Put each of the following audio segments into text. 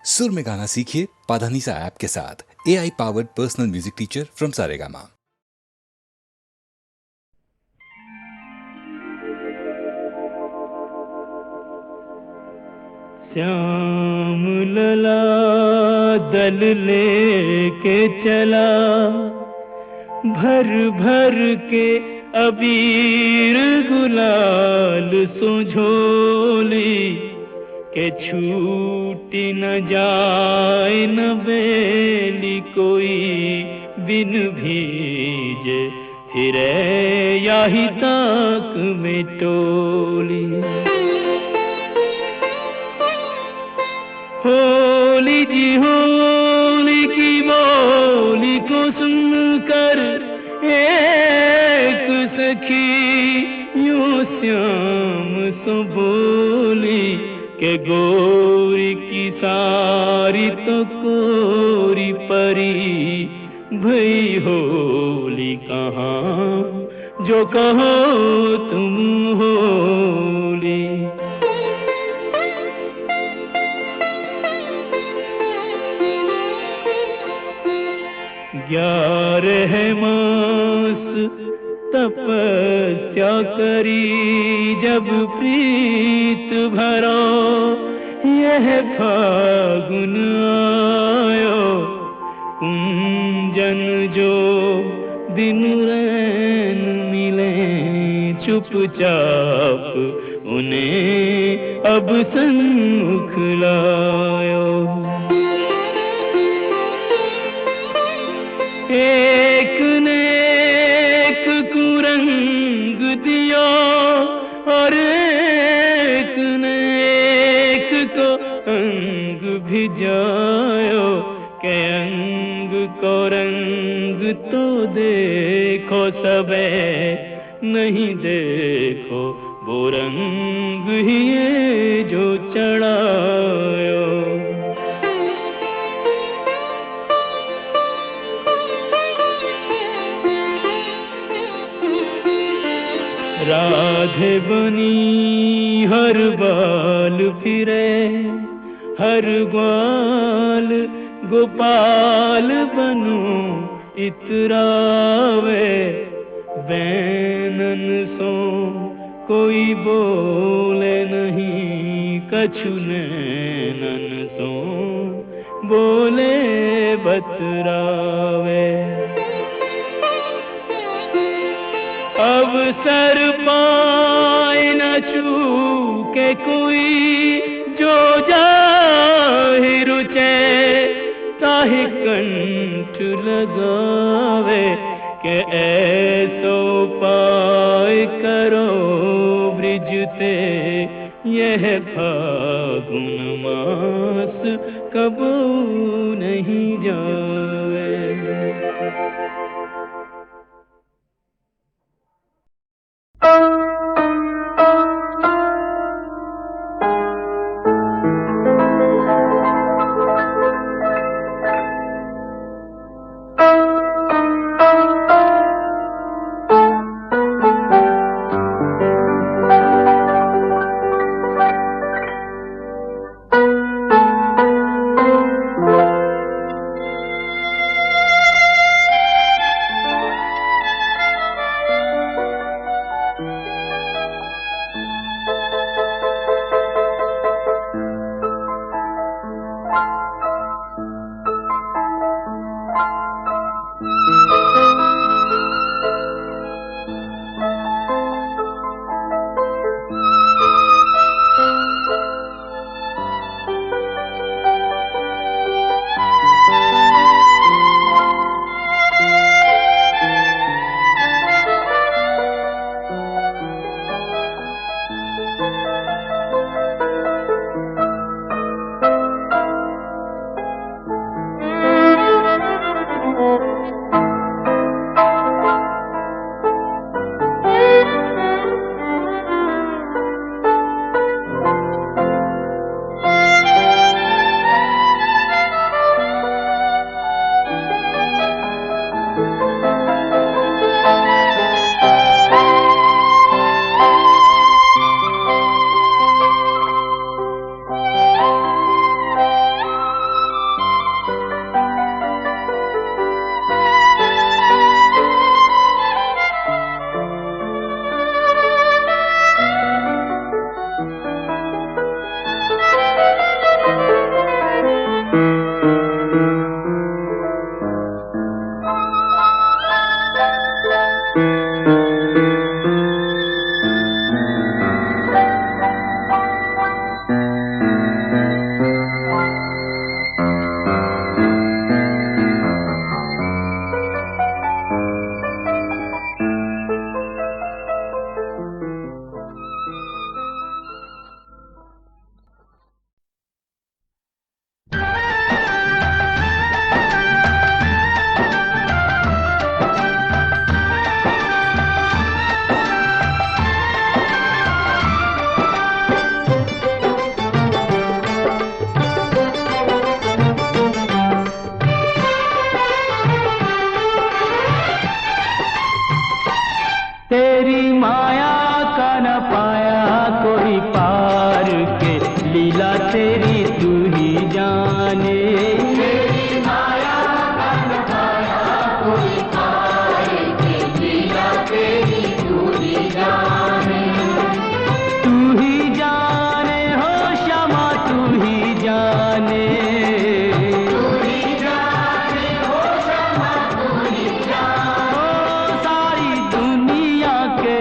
सुर में गाना सीखिए पाधानीसा ऐप के साथ। AI powered personal music teacher from Saregama. Shyam लला दल लेके चला, भर भर के अबीर गुलाल सुझोली, के छूटी न जाए न बेली कोई बिन भीजे, फिरे याही ताक में टोली। होली जी होली की बोली को सुनकर एक सखी यूं श्याम सो बोली, के गोरी की सारी तो कोरी परी, भई होली कहाँ जो कहो तुम होली। ग्यारह मास तपस्या करी जब प्रीत भरो, यह फागुन आयो कुंजन जो दिन रैन मिले चुपचाप, उन्हें अब सन्मुख लायो। एक ने एक कुरंग दियो और एक ने एक को अंग भिजायो, के अंग को रंग तो देखो सबे, नहीं देखो वो रंग ही ये जो चढ़ायो। राधे बनी हर बाल फिरे, हर ग्वाल गोपाल बनो इतरावे, बैनन सो कोई बोले नहीं, कछु नैनन सो बोले बतरावे। अवसर पाए न चूके कोई, जो जाहि रुचे ताहि कंठ लगावे, के ऐसो पाए करो ब्रिजते, यह फागुन मास कबू नहीं जावे। जाने, ओ सारी दुनिया के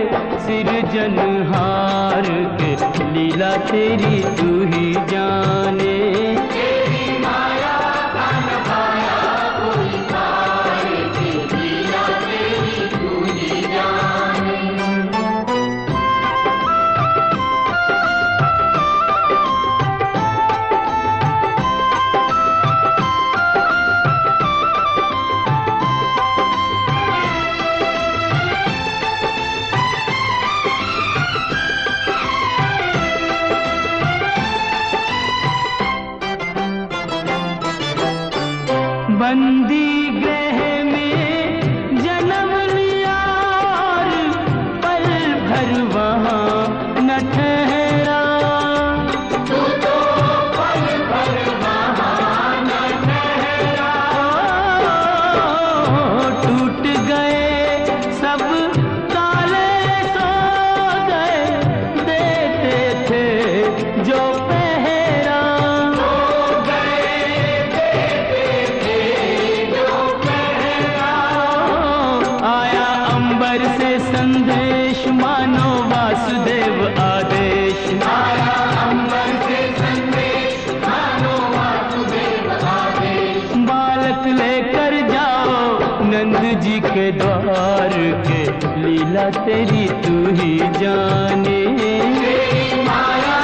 सिरजनहार के लीला तेरी तू ही जाने। बंदी गृह में जन्म लिया और पल भर वहाँ न ठहरा, तू तो पल भर वहाँ न ठहरा। टूट गए सब ताले, सो गए देते थे जो पहरा, से संदेश मानो वासुदेव आदेश, आया अंबर से संदेश मानो वासुदेव आदेश। बालक लेकर जाओ नंद जी के द्वार के लीला तेरी तू ही जाने। माया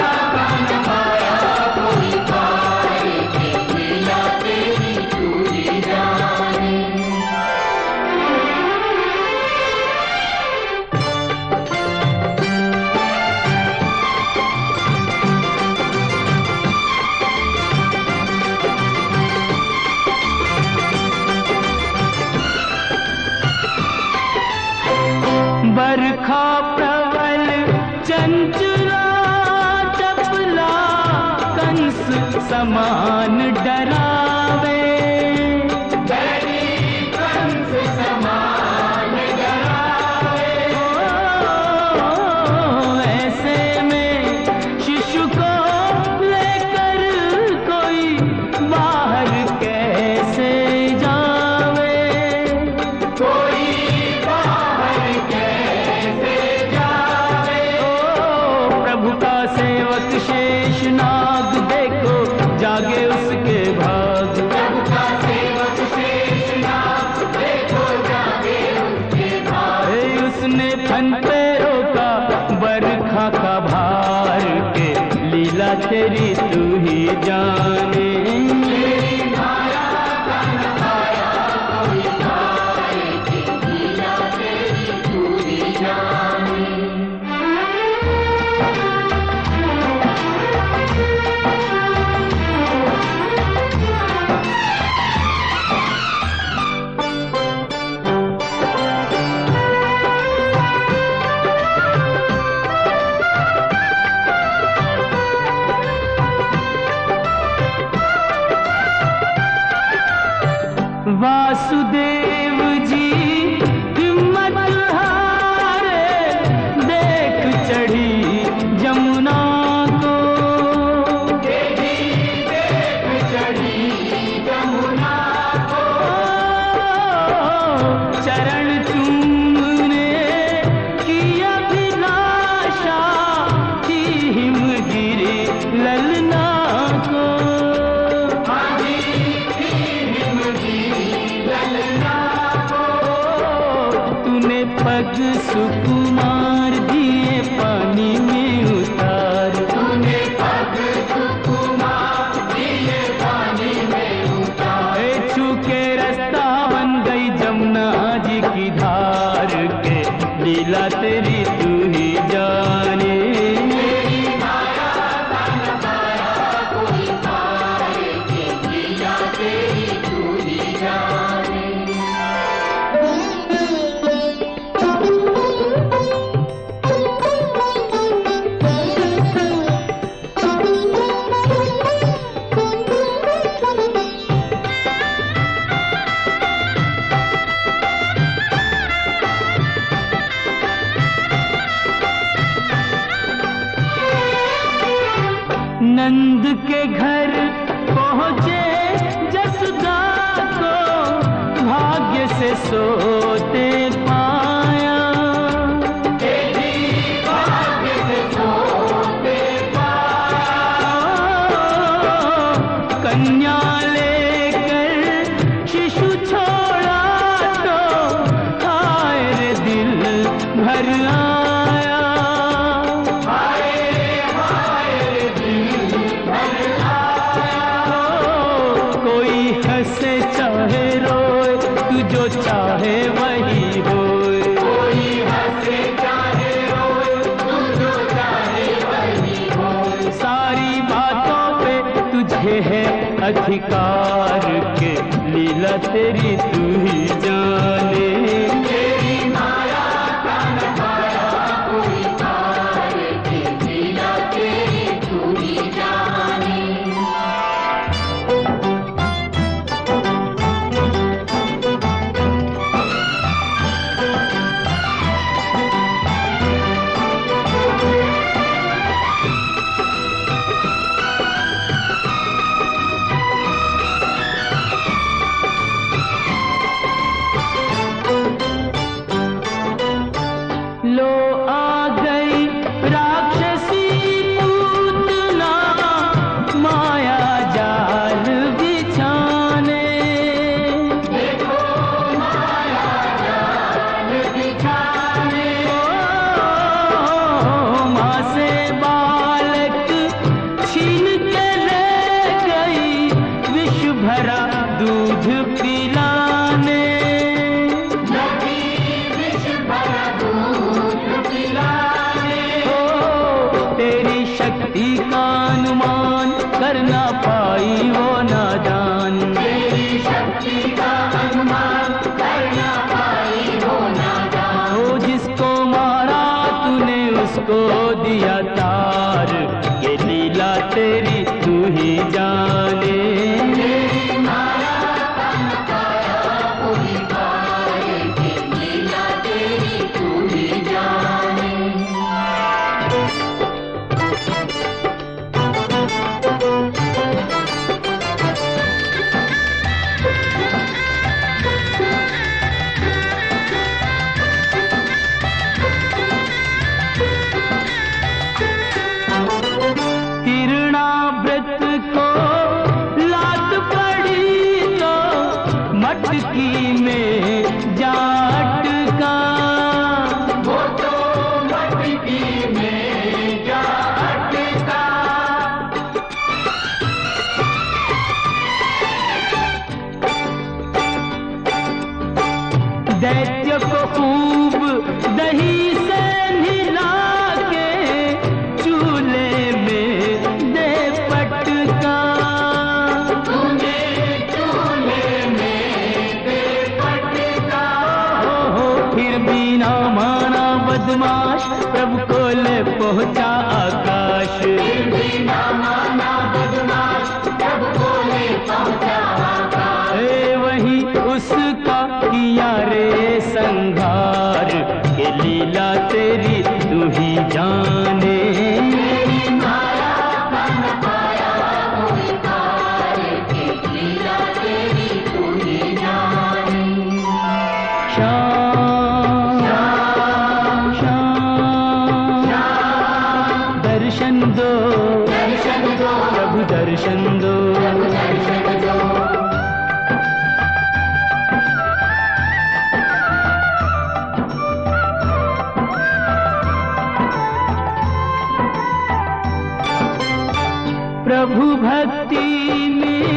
कोई पार के लीला तेरी तू ही जाने। बरखा प्रबल चंचला चपला कंस समान डरावे, कंस समान डरावे। ऐसे में शिशु को लेकर कोई बाहर कैसे जावे, कोई सेवक शेष नाग देखो जागे उसके भाग, प्रभु का सेवक शेष नाग देखो जागे उसके भाग। उसने फन पे रोका बरखा का भार के लीला तेरी तू ही जाने। वासुदेव जी हिम्मत हारे देख चढ़ी जमुना को, देख चढ़ी जमुना को। चरण चूमने की अभिलाषा थी हिमगिरी ललना को, पग सुकुमार दिए पानी में उतार, तूने पग सुकुमार दिए पानी में उतार। छू के रास्ता बन गई जमुना जी की धार के लीला तेरी तू ही जाने। कोई पार के लीला तेरी तू ही जाने। भाग्य सोते पाया, कन्या लेकर शिशु छोड़ा तो हाय रे दिल भर आया, हाय रे दिल भर आया। कोई हंसे चाहे रोए, तू जो चाहे वही होए, कोई हंसे चाहे रोए, तू जो चाहे वही होए। सारी बातों पे तुझे है अधिकार के, लीला तेरी तू ही जाने। तेरी माया का न पाया कोई पार के, लीला तेरी तू ही जाने। लो आ गई राक्षसी पूतना, माया जाल बिछाने। देखो माया जाल बिछाने, माँ से बालक छीन के ले गई, विष भरा दूध पिलाने। तेरी शक्ति का अनुमान कर ना पाई वो नादान, तेरी शक्ति का अनुमान कर ना पाई वो नादान। ओ जिसको मारा तूने उसको दिया तार, ये लीला तेरी तू ही जाने। तेरी माया का न पाया कोई पार के, लीला तेरी तू ही जाने। हिरणाव्रत को लात पड़ी तो मटकी में जा अटका, वो तो मटकी में जा अटका। दैत्य को खूब दही से नहला के, चूल्हे में दे पटका। तूने चूल्हे में दे पटका, हो फिर भी ना माना बदमाश, प्रभु को ले पहुंचा आकाश। फिर भी ना माना बदमाश, प्रभु को ले पहुंचा आकाश। वही उसका किया रे संघार, के लीला तेरी तू ही जाने। तेरी माया का न पाया कोई पार के, लीला तेरी तू ही जाने। श्याम श्याम श्याम, दर्शन दो प्रभु दर्शन दो, दर्शन दो। प्रभु भक्ति में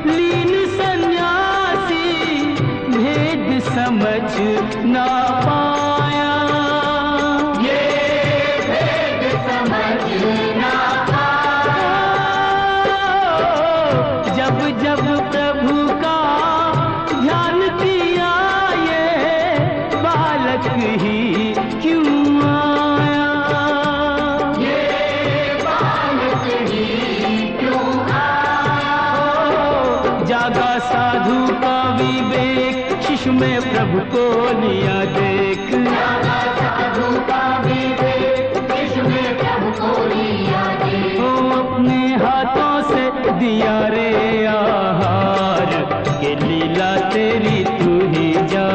लीन सन्यासी, भेद समझ ना पाया, ये भेद समझ ना पाया। जब जब प्रभु का ध्यान किया, ये बालक ही क्यों आया, ये बालक ही क्यों आया। जागा साधु का विवेक, शिशु में प्रभु को लिया देख। जागा साधु का विवेक, शिशु में प्रभु को लिया देख। ओ अपने हाथों से दिया रे आहार, के लीला तेरी तू ही जा।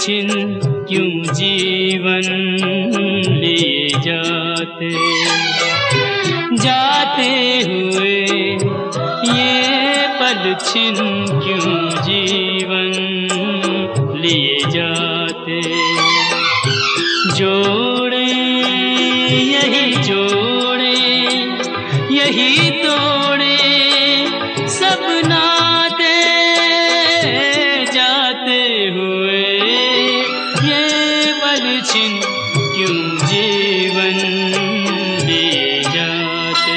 छिन क्यों जीवन लिए जाते जाते हुए ये पल छिन क्यों जीवन लिए जाते। जोड़े यही जोड़े यही तोड़े सब नाते जाते हुए ये पल छिन क्यों जीवन लिए जाते।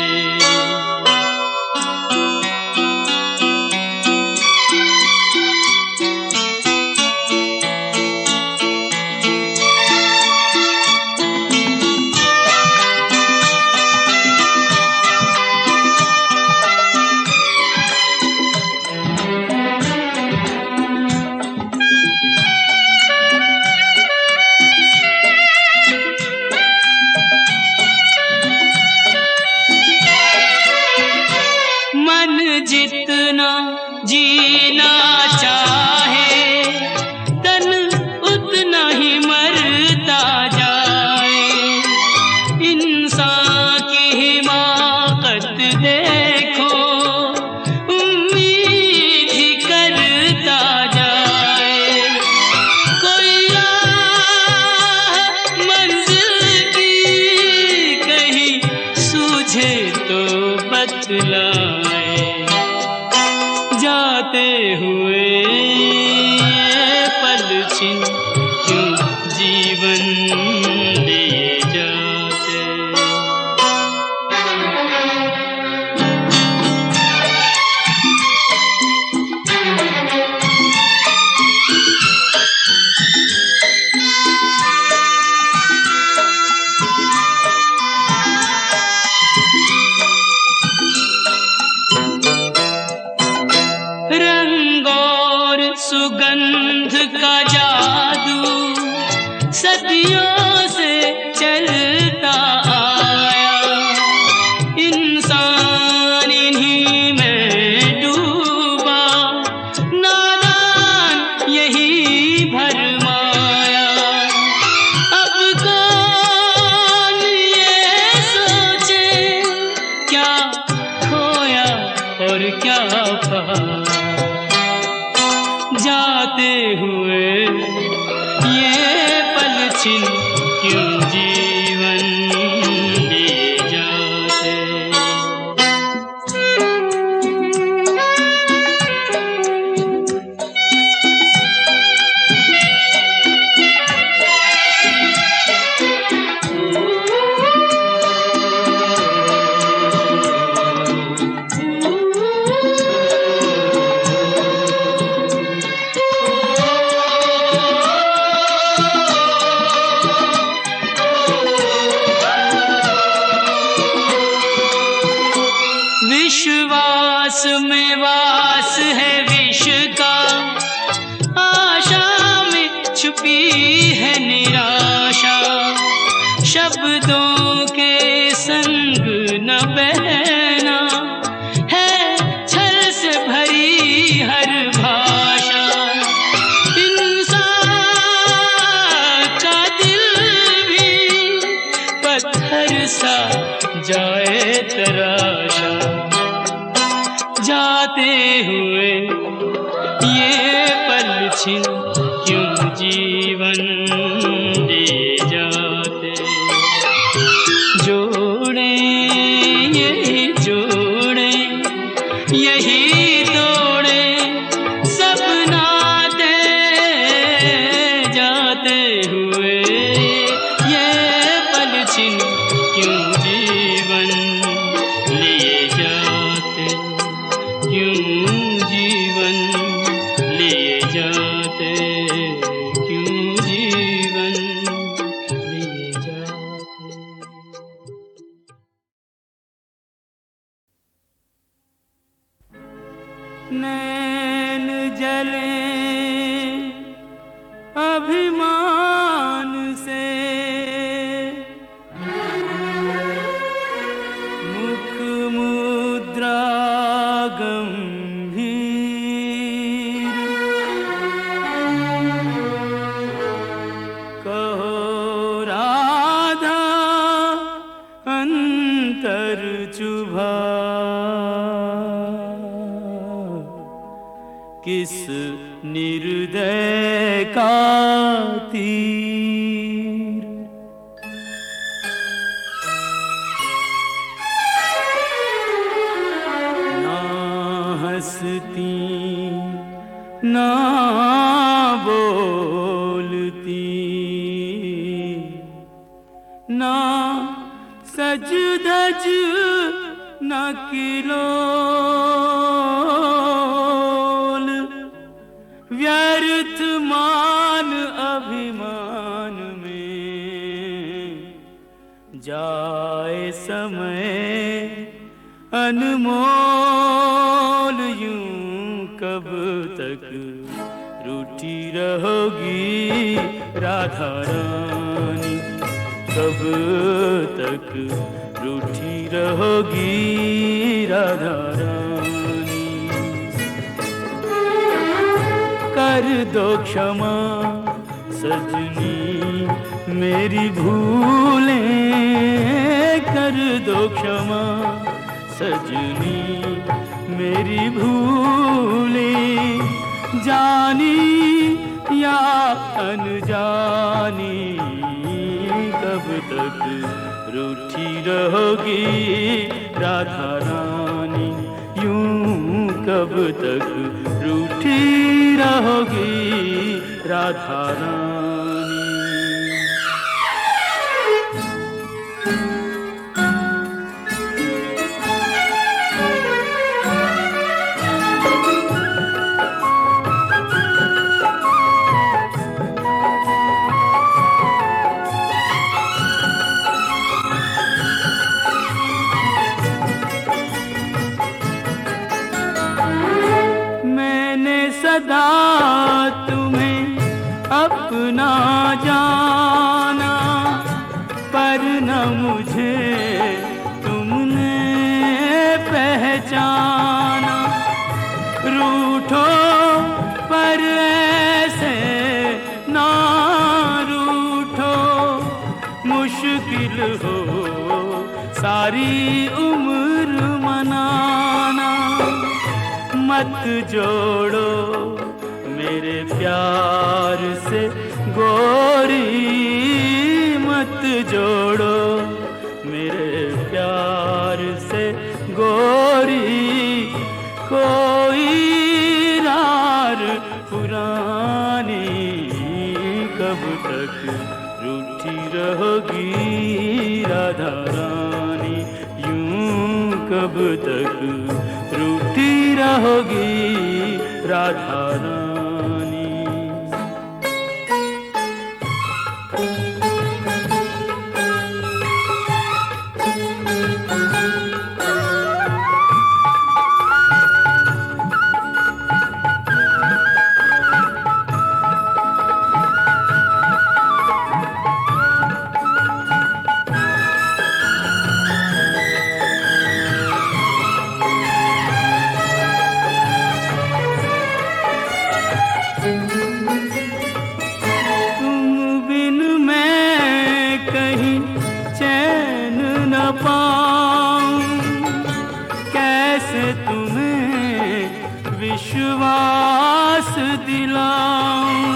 जितना जीना चाहे तन उतना ही मरता जाए। इंसान की हिमाकत देखो उम्मीद ही करता जाए। कोई राह मंजिल की कहीं सूझे तो बतलाए। जाते हुए ये पल छिन क्यों जीवन लिए जाते। सुगंध का जादू सदियों से चलता आया। इंसान इन्हीं में डूबा नादान यही भरमाया। अब कौन ये सोचे क्या खोया और क्या पाया। जाते हुए ये पल छिन क्यों जीवन लिए जाते। विश्वास में वास है विष का, आशा में छुपी है निराशा। शब्दों के संग न बहना है छल से भरी हर भाषा। इंसान का दिल भी पत्थर सा जाए तराशा। जाते हुए ये पल छिन क्यों जीवन लिए जाते। जोड़े यही जोड़े यही तोड़े सब नाते जाते हुए ये पल छिन क्यों जीवन लिए जाते। क्यों जीवन लिए जाते। क्यों जीवन लिए जाते। नैन जले अभिमान से मुख मुद्रा गंभीर। चुभा किस निर्दय का तीर। ना हंसती ना बोलती ना सज धज न किलोल, व्यर्थ मान अभिमान में जाए समय अनमोल। यूं कब तक रूठी रहोगी राधा रानी, कब तक रूठी रहोगी राधा रानी। कर दो क्षमा सजनी मेरी भूलें, कर दो क्षमा सजनी मेरी भूलें। जानी या अनजानी कब तक रूठी रहोगी राधा रानी, यूं कब तक रूठी रहोगी राधा रानी। सदा तुम्हें अपना जाना, पर न मुझे तुमने पहचाना। रूठो पर ऐसे ना रूठो, मुश्किल हो सारी उम्र मनाना। मत जोड़ो मेरे प्यार से गोरी, मत जोड़ो मेरे प्यार से गोरी। कोई रार पुरानी कब तक रूठी रहोगी राधा रानी, यूं कब तक रूठी रहोगी राधा रानी। विश्वास दिलाऊं,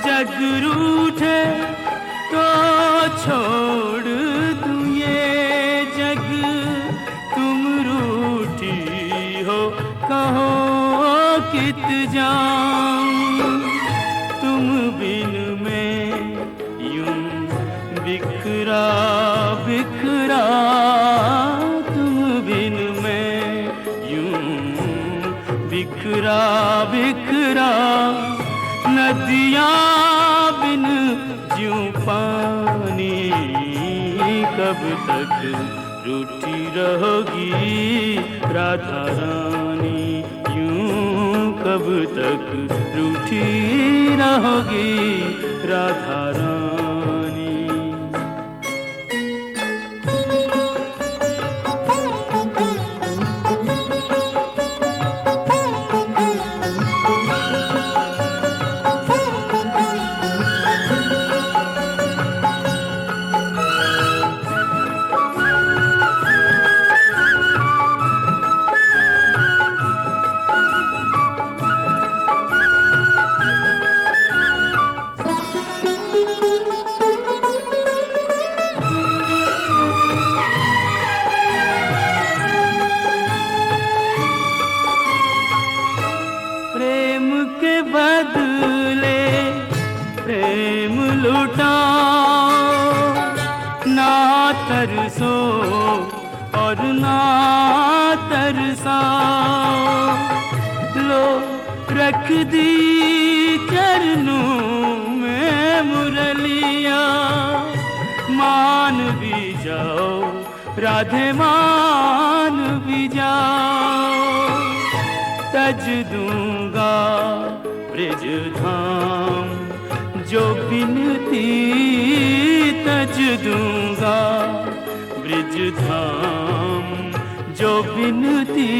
जग रूठे तो छोड़ दूं ये जग। तुम रूठी हो कहो कित जाऊं, तुम बिन में यूं बिखरा बिखरा। तुम बिन में यूं बिखरा बिखरा, नदियाँ बिन ज्यों पानी। कब तक रूठी रहोगी राधा रानी, यूं कब तक रूठी रहोगी राधा रानी। ना तरसो और ना तरसाओ, लो रख दी चरणों में मुरलिया, मान भी जाओ राधे मान भी जाओ। तज दूंगा ब्रज धाम जो बिनती, तज दूंगा ब्रज धाम जो बिनती,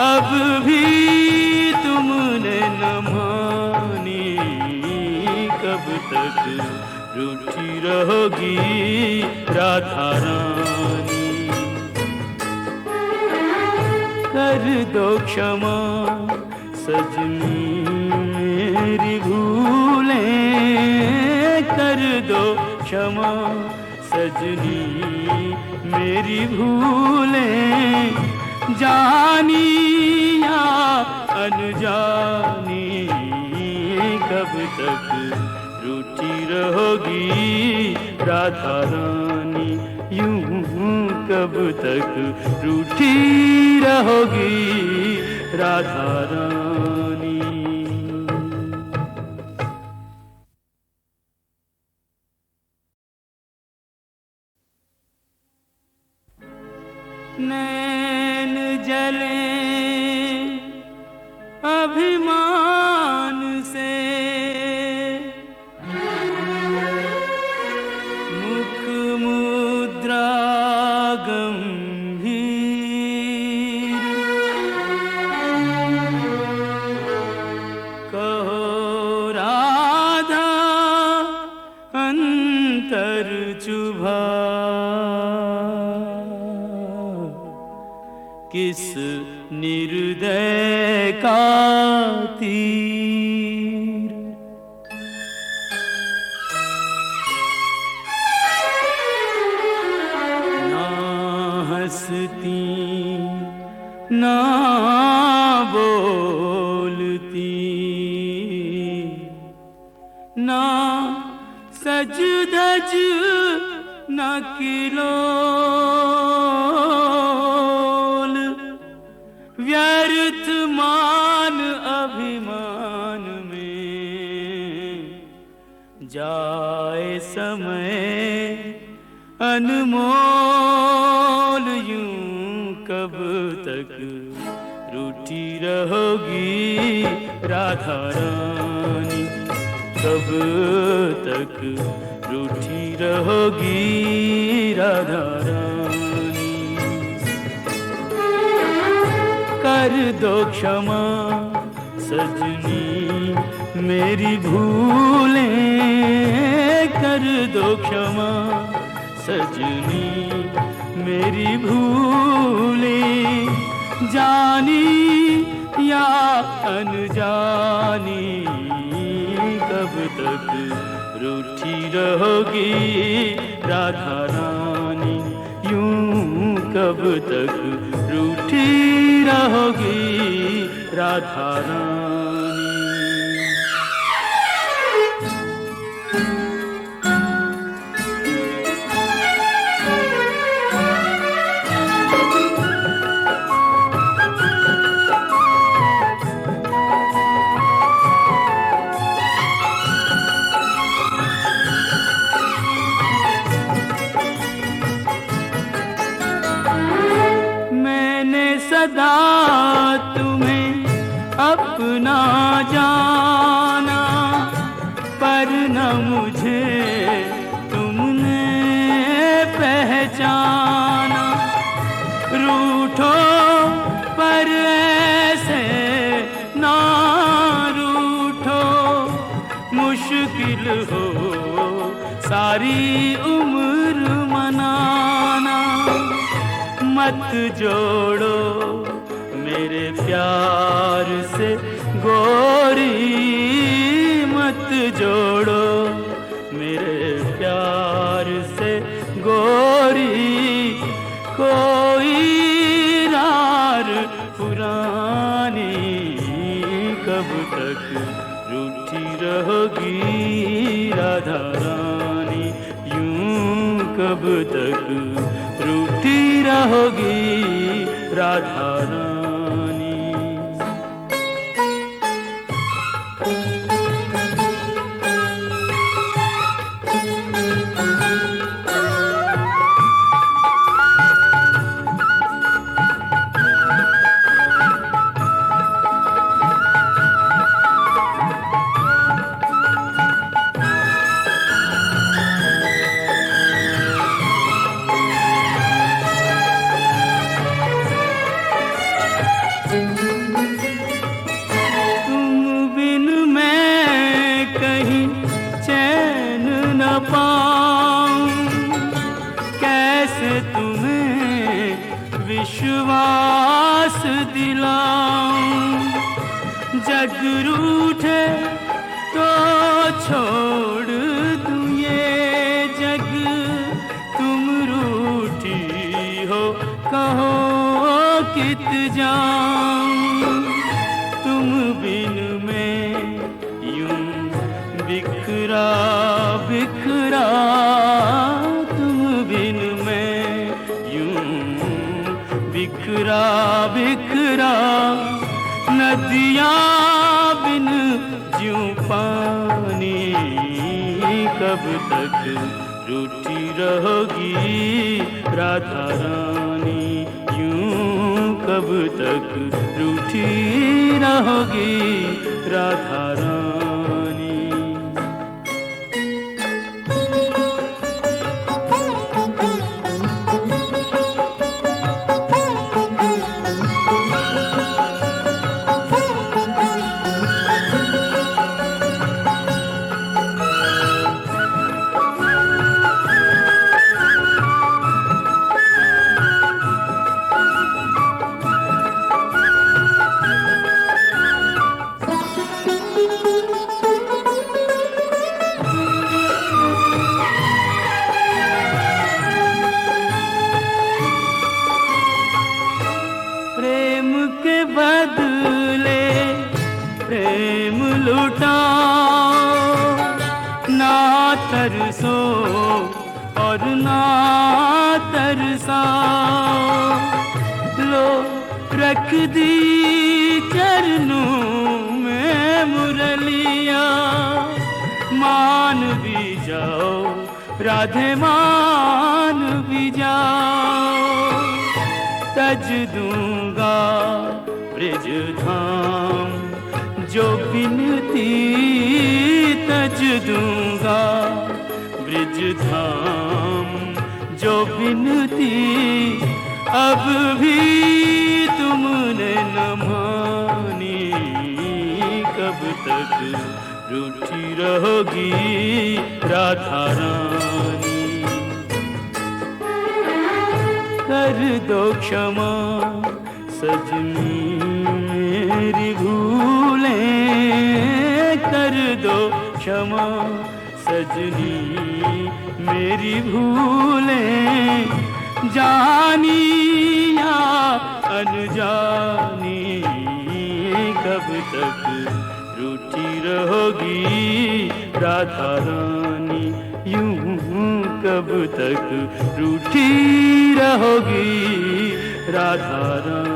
अब भी तुमने न मानी, कब तक रूठी रहोगी राधा रानी। कर दो क्षमा सजनी मेरी भूलें, कर दो क्षमा सजनी मेरी भूलें, जानी या अनजानी, कब तक रूठी रहोगी राधा रानी, यूं कब तक रूठी रहोगी राधा रानी। नैन जले अभिमान से, मुख मुद्रा गंभीर, कहो राधा अंतर चुभा, किस निर्दय का तीर। ना हंसती ना बोलती, ना सज धज ना किलोल, व्यर्थ मान अभिमान में, जाए समय अनमोल, यूं कब तक रूठी रहोगी राधा रानी, कब तक रूठी रहोगी राधा रानी। कर दो क्षमा सजनी मेरी भूलें, कर दो क्षमा सजनी मेरी भूलें, जानी या अनजानी, कब तक रूठी रहोगी राधा रानी, यूं कब तक रूठी रहोगी राधा रानी। सदा तुम्हें अपना जाना, पर न मुझे तुमने पहचाना। रूठो पर ऐसे ना रूठो, मुश्किल हो सारी उम्र मनाना। मत जोड़ो मेरे प्यार से गोरी, मत जोड़ो मेरे प्यार से गोरी, कोई रार पुरानी, कब तक रूठी रहोगी राधा रानी, यूं कब तक रूठी रहोगी राधा रानी। विश्वास दिलाऊं, जग रूठे तो छोड़ दूं ये जग, तुम रूठी हो कहो कित जाऊं, तुम बिन मैं यूं बिखरा बिखरा, तुम बिन मैं यूं बिखरा बिखरा, नदियाँ बिन ज्यों पानी, कब तक रूठी रहोगी राधा रानी, यूं कब तक रूठी रहोगी राधा रानी। प्रेम के बदले प्रेम लुटाओ, ना तरसो और ना तरसाओ, लो रख दी चरणों में मुरलिया, मान भी जाओ राधे मान भी जाओ, तज दूंगा ब्रिज धाम जो बिनती, तज दूंगा ब्रिज धाम जो बिनती, अब भी तुमने न मानी, कब तक रूठी रहोगी राधा रानी। कर दो क्षमा सजनी मेरी भूलें, कर दो क्षमा सजनी मेरी भूलें, जानी या अनजानी, कब तक रूठी रहोगी राधा रानी, यूं कब तक रूठी रहोगी राधा रानी।